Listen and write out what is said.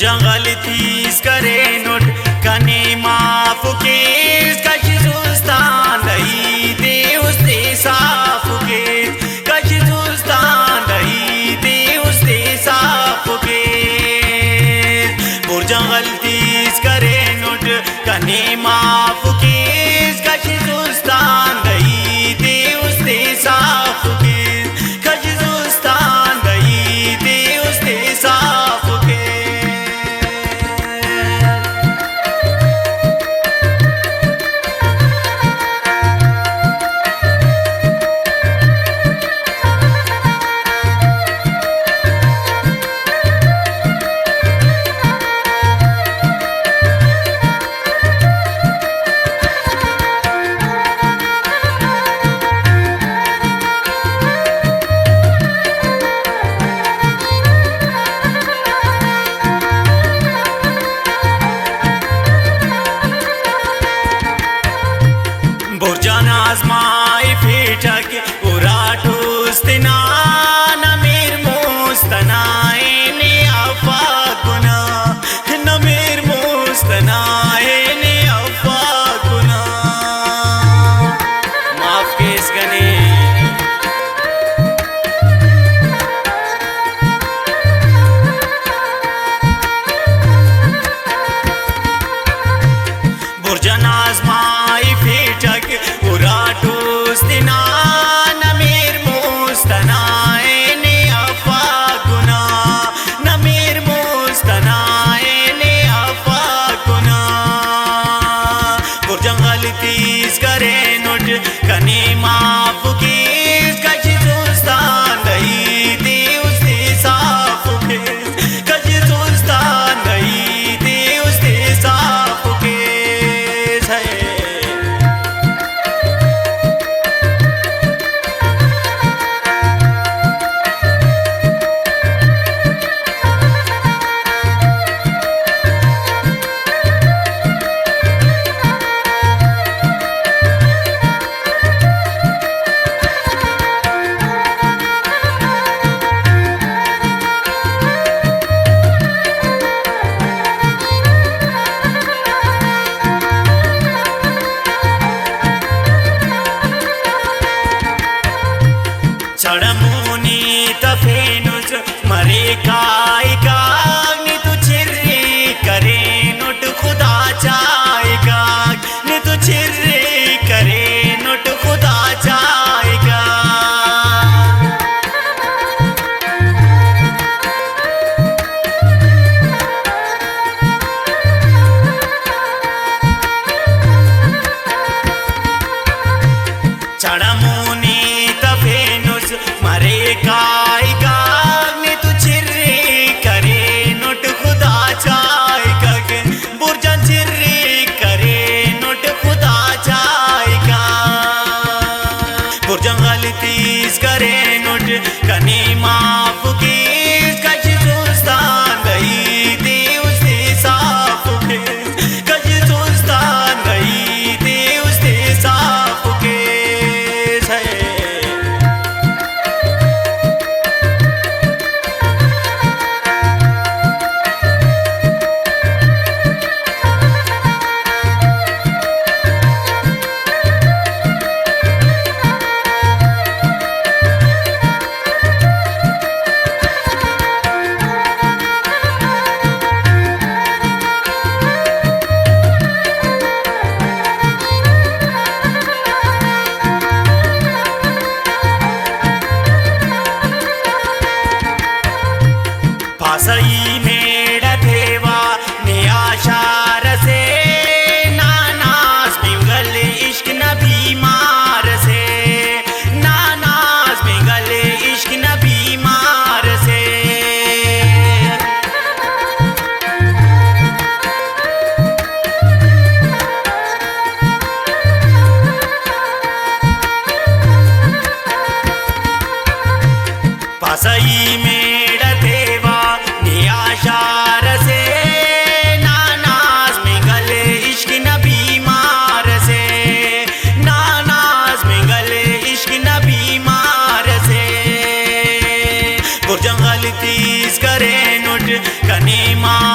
बुर्जा गलतीस करे नोट कने माफ के कश सुस्तान नहीं दे उससे साफ के कश सुस्तान नहीं दे उससे साफ के बुर्जा गलतीस करे नोट कने माफ के कश सुस्तान नहीं दे उससे साफ के कश सुस्तान नहीं दे उससे साफ के आजमाई फेटक उराटुस्तना नमीर मुस्तनाए ने अफाकुना नमीर मुस्तनाए ने अफाकुना माफ केस गने बुर्जन आजमाई फेटक उराटुस्तना नमीर मुस्तनाए ने अफाकुना नमीर मुस्तनाए ने अफाकुना बुर्जा गलतीस करे नोट कने माफ की कश सुस्तान नहीं दे उससे साफ के कश सुस्तान नहीं दे उससे साफ के चढ़मुनी तफेनुस मरे काय काग तू छिर्रे करे नोट खुदा चाहेगा ने तू छिर्रे करे नोट खुदा चाहेगा चढ़मुनी तफेनुस मरे काय काग ने तू छिर्रे करे नोट खुदा चाहेगा बुर्जा छिर्रे करे नोट खुदा चाहेगा बुर्जा गलतीस करे नोट कने माफ की कश सुस्तान नहीं दे उससे साफ के कश सुस्तान नहीं दे उससे साफ के पासई मेड़ देवा ने आशार से नानास में गले इश्क न बीमार से नानास में गले इश्क न बीमार से पासई मेड़ देवा आशार से नानास में गले इश्क न बीमार से नानास में गले इश्क न बीमार से बुर्जा गलतीस करे नोट कने माँ